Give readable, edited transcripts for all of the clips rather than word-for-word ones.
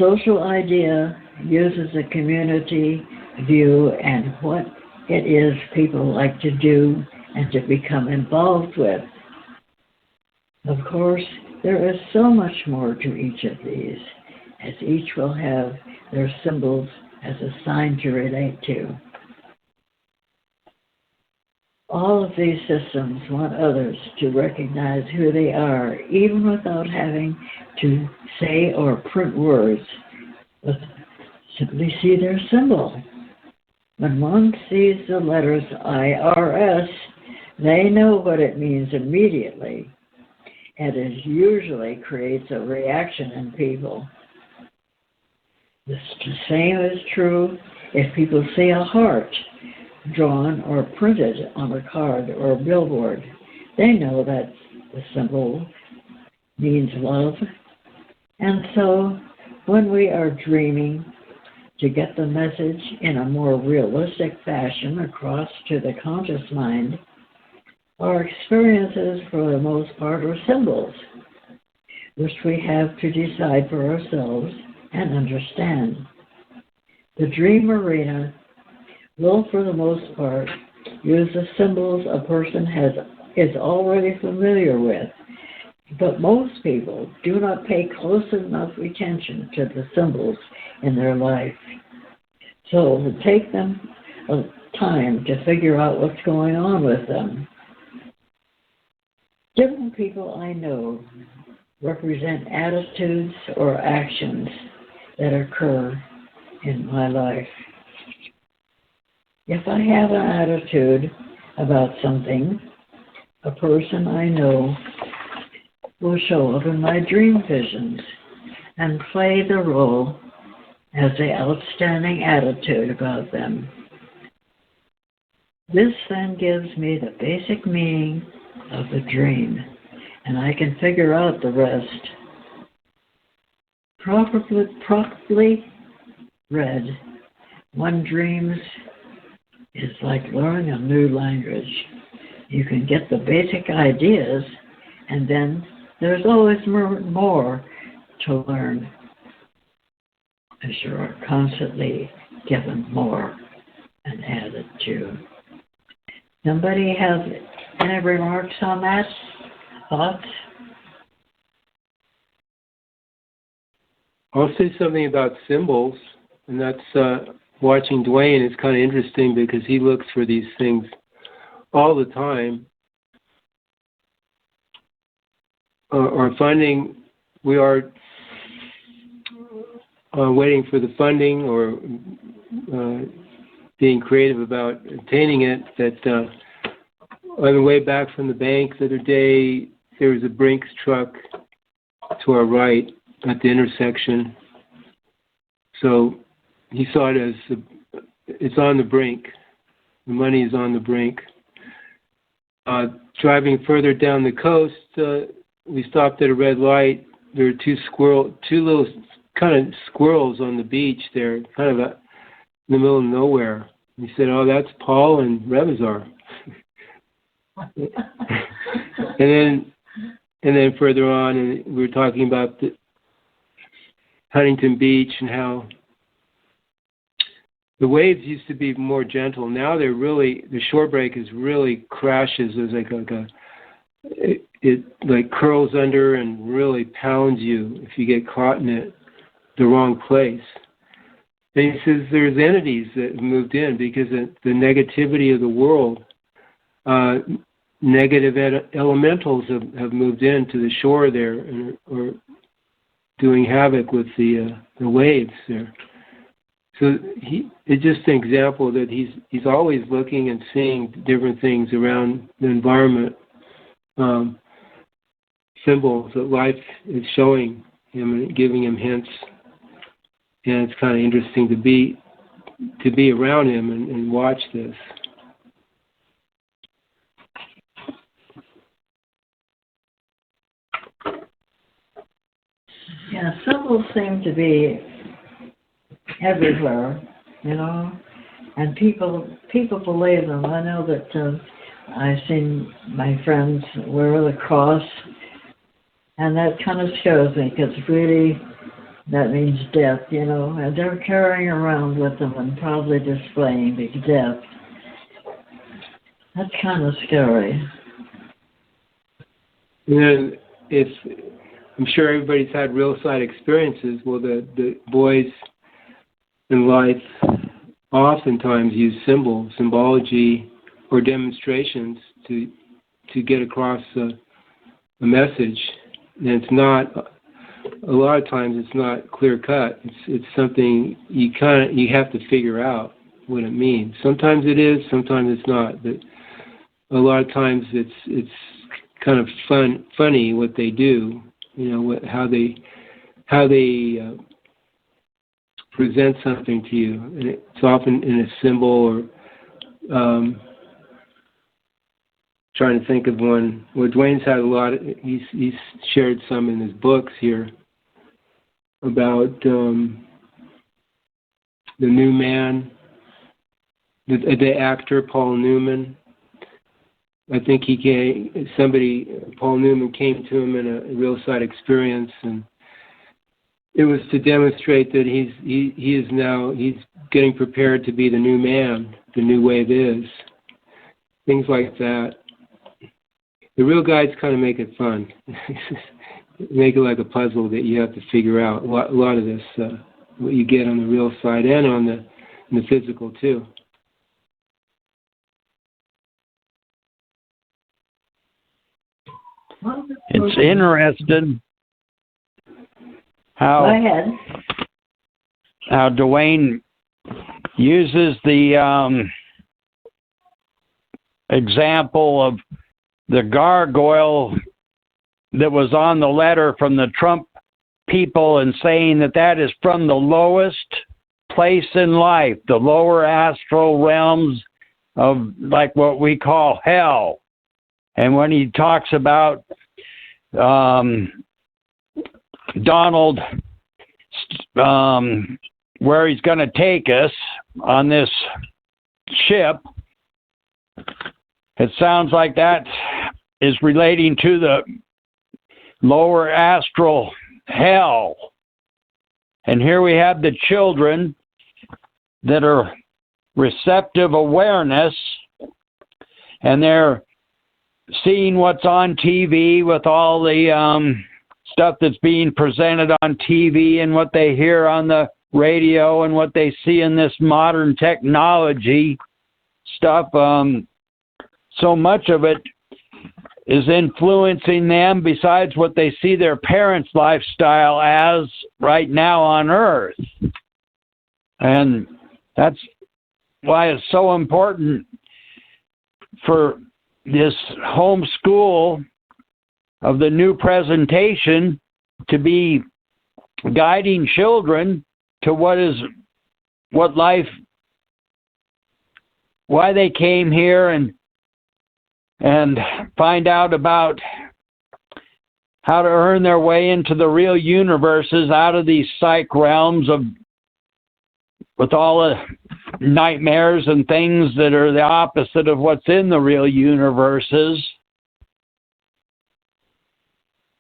social idea uses a community view and what it is people like to do and to become involved with. Of course, there is so much more to each of these, as each will have their symbols as a sign to relate to. All of these systems want others to recognize who they are, even without having to say or print words, but simply see their symbol. When one sees the letters IRS, they know what it means immediately, and it usually creates a reaction in people. The same is true if people see a heart drawn or printed on a card or a billboard. They know that the symbol means love. And so when we are dreaming to get the message in a more realistic fashion across to the conscious mind, our experiences for the most part are symbols, which we have to decide for ourselves and understand. The dream arena will, for the most part, use the symbols a person is already familiar with, but most people do not pay close enough attention to the symbols in their life. So it will take them time to figure out what's going on with them. Different people I know represent attitudes or actions that occur in my life. If I have an attitude about something, a person I know will show up in my dream visions and play the role as the outstanding attitude about them. This then gives me the basic meaning of the dream, and I can figure out the rest. Properly read, one dreams is like learning a new language. You can get the basic ideas, and then there's always more to learn, as you are constantly given more and added to. Somebody have any remarks on that? Thoughts? I'll say something about symbols, and that's watching Dwayne is kind of interesting because he looks for these things all the time. Our funding, we are waiting for the funding or being creative about obtaining it. That on the way back from the bank the other day, there was a Brinks truck to our right at the intersection. So he saw it as it's on the brink. The money is on the brink. Driving further down the coast, we stopped at a red light. There were two little kind of squirrels on the beach there, kind of in the middle of nowhere. He said, "Oh, that's Paul and Revizar." and then further on, and we were talking about the Huntington Beach and how the waves used to be more gentle. Now they're really, the shore break is really crashes. There's it like curls under and really pounds you if you get caught in it the wrong place. And he says there's entities that have moved in because of the negativity of the world. Negative elementals have moved into the shore there and are doing havoc with the waves there. So it's just an example that he's always looking and seeing different things around the environment, symbols that life is showing him and giving him hints. And it's kind of interesting to be around him and watch this. Yeah, symbols seem to be everywhere, and people believe them. I know that I've seen my friends wear the cross, and that kind of shows me because really That means death, and they're carrying around with them and probably displaying the death. That's kind of scary. And then I'm sure everybody's had real side experiences. Well, the boys in life oftentimes use symbology, or demonstrations to get across a message. And it's not, a lot of times it's not clear cut. It's something you have to figure out what it means. Sometimes it is, sometimes it's not. But a lot of times it's kind of funny what they do. How they present something to you, and it's often in a symbol or trying to think of one. Well, Dwayne's had a lot. He's shared some in his books here about the new man, the actor Paul Newman. I think Paul Newman came to him in a real side experience, and it was to demonstrate that he's getting prepared to be the new man, the new way it is. Things like that. The real guides kind of make it fun. Make it like a puzzle that you have to figure out. A lot of this, what you get on the real side and on the physical too. It's interesting Go ahead. how Dwayne uses the example of the gargoyle that was on the letter from the Trump people, and saying that is from the lowest place in life, the lower astral realms of like what we call hell. And when he talks about Donald, where he's going to take us on this ship, it sounds like that is relating to the lower astral hell. And here we have the children that are receptive awareness, and they're seeing what's on TV with all the stuff that's being presented on TV, and what they hear on the radio, and what they see in this modern technology stuff. So much of it is influencing them, besides what they see their parents' lifestyle as right now on Earth. And that's why it's so important for this home school of the new presentation to be guiding children to what life, why they came here, and find out about how to earn their way into the real universes out of these psych realms with all the nightmares and things that are the opposite of what's in the real universes.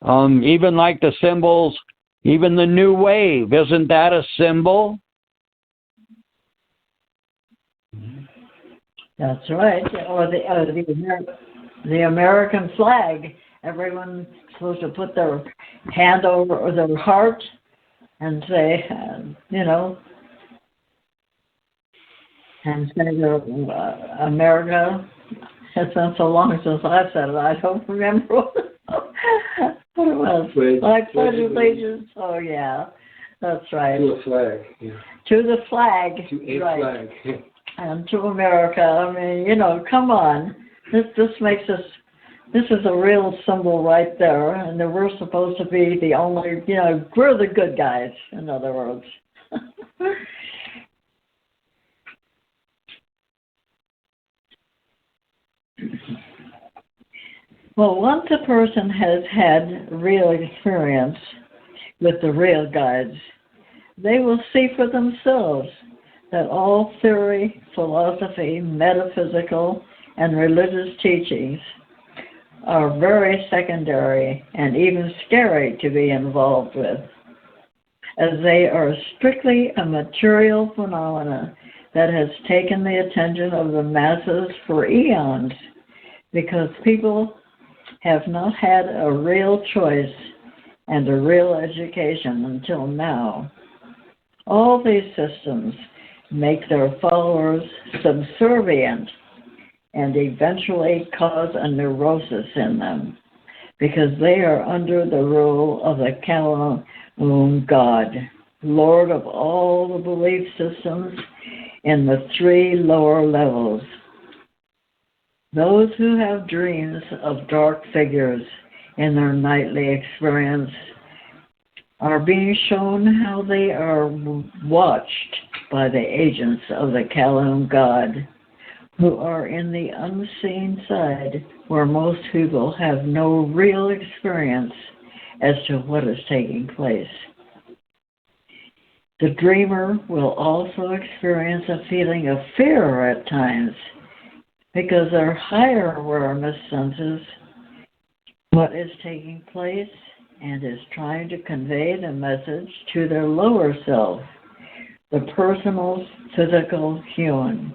Even like the symbols, even the new wave, isn't that a symbol? That's right. Or the American flag. Everyone's supposed to put their hand over their heart and say, and say America. It's been so long since I said it, I don't remember what it was. Like pledge allegiance. Oh, yeah. That's right. To a flag. Yeah. To the flag. To a right. flag. And to America. I mean, come on. This makes us, this is a real symbol right there. And that we're supposed to be the only, we're the good guys, in other words. Well, once a person has had real experience with the real guides, they will see for themselves that all theory, philosophy, metaphysical, and religious teachings are very secondary and even scary to be involved with. as they are strictly a material phenomena that has taken the attention of the masses for eons, because people have not had a real choice and a real education until now. All these systems make their followers subservient and eventually cause a neurosis in them, because they are under the rule of the Kalaum God, Lord of all the belief systems in the three lower levels. Those who have dreams of dark figures in their nightly experience are being shown how they are watched by the agents of the Kalaum God, who are in the unseen side, where most people have no real experience as to what is taking place. The dreamer will also experience a feeling of fear at times, because their higher awareness senses what is taking place and is trying to convey the message to their lower self, the personal, physical human.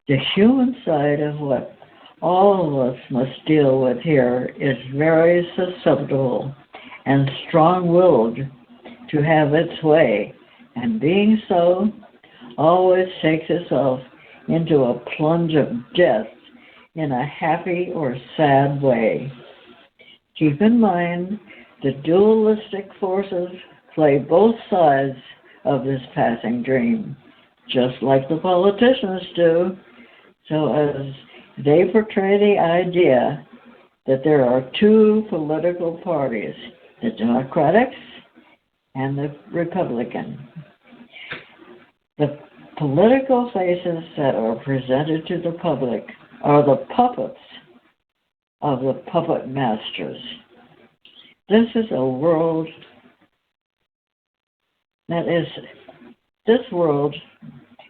The human side of what all of us must deal with here is very susceptible and strong-willed to have its way, and being so, always takes itself into a plunge of death in a happy or sad way. Keep in mind, the dualistic forces play both sides of this passing dream, just like the politicians do, so as they portray the idea that there are two political parties, the Democrats and the Republican. The political faces that are presented to the public are the puppets of the puppet masters. This world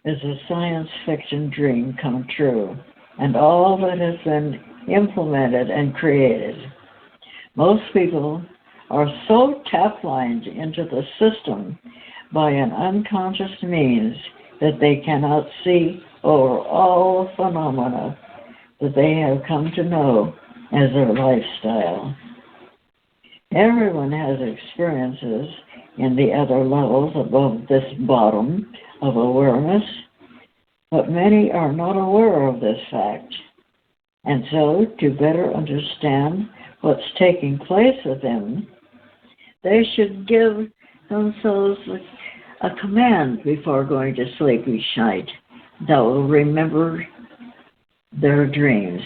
is a science fiction dream come true, and all that has been implemented and created. Most people are so tap-lined into the system by an unconscious means that they cannot see over all the phenomena that they have come to know as their lifestyle. Everyone has experiences in the other levels above this bottom of awareness, but many are not aware of this fact. And so, to better understand what's taking place with them, they should give themselves a command before going to sleep each night that will remember their dreams.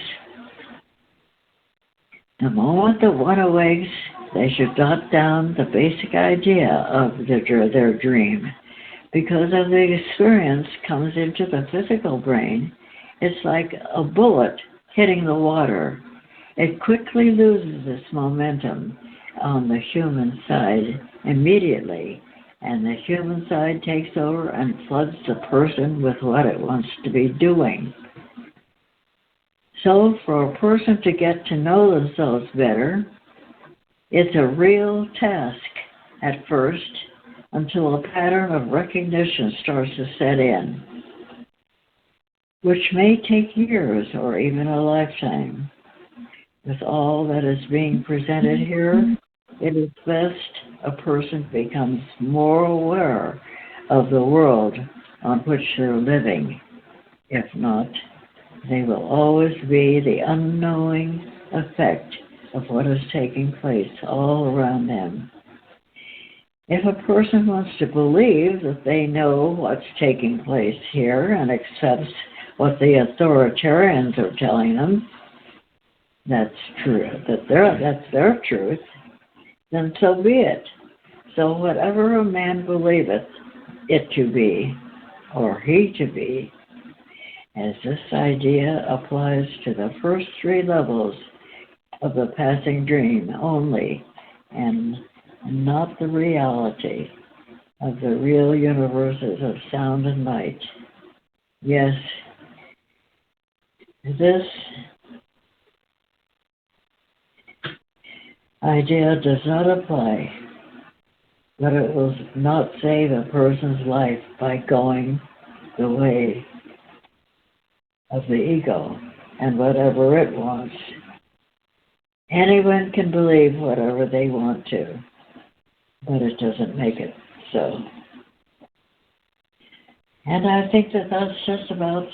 The moment that one awakes, they should jot down the basic idea of their dream. Because as the experience comes into the physical brain, it's like a bullet hitting the water. It quickly loses its momentum on the human side immediately, and the human side takes over and floods the person with what it wants to be doing. So for a person to get to know themselves better, it's a real task at first until a pattern of recognition starts to set in, which may take years or even a lifetime. With all that is being presented here, it is best a person becomes more aware of the world on which they're living. If not, they will always be the unknowing effect of what is taking place all around them. If a person wants to believe that they know what's taking place here and accepts what the authoritarians are telling them, that's true, that's their truth, then so be it. So whatever a man believeth it to be, or he to be, as this idea applies to the first three levels of the passing dream only, and not the reality of the real universes of sound and light. Yes, this idea does not apply but it will not save a person's life by going the way of the ego and whatever it wants. Anyone can believe whatever they want to, but it doesn't make it so. And I think that that's just about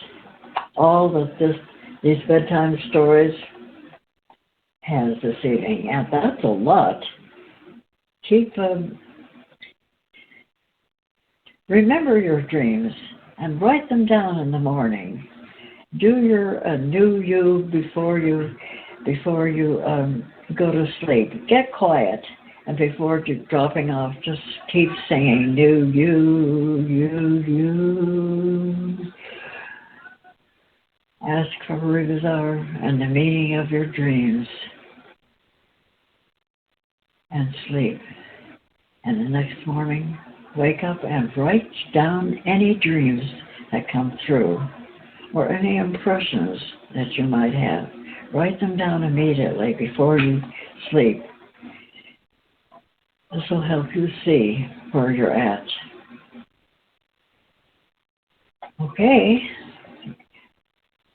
all that these bedtime stories has this evening, and that's a lot. Remember your dreams and write them down in the morning. Do your new you before you go to sleep. Get quiet, and before dropping off, just keep singing new you. Ask for Rivazar and the meaning of your dreams, and sleep. And the next morning, wake up and write down any dreams that come through, or any impressions that you might have. Write them down immediately before you sleep. This will help you see where you're at. Okay.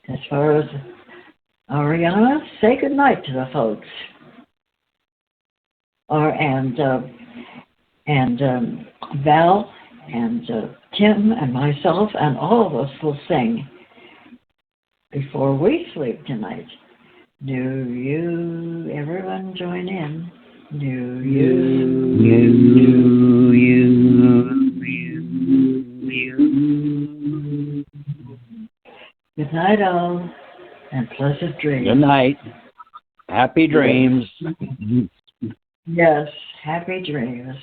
As far as Ariana, say goodnight to the folks. Val and Tim and myself and all of us will sing before we sleep tonight. New you, everyone join in. New you. New you. Good night, all, and pleasant dreams. Good night. Happy dreams. Yes, happy dreams.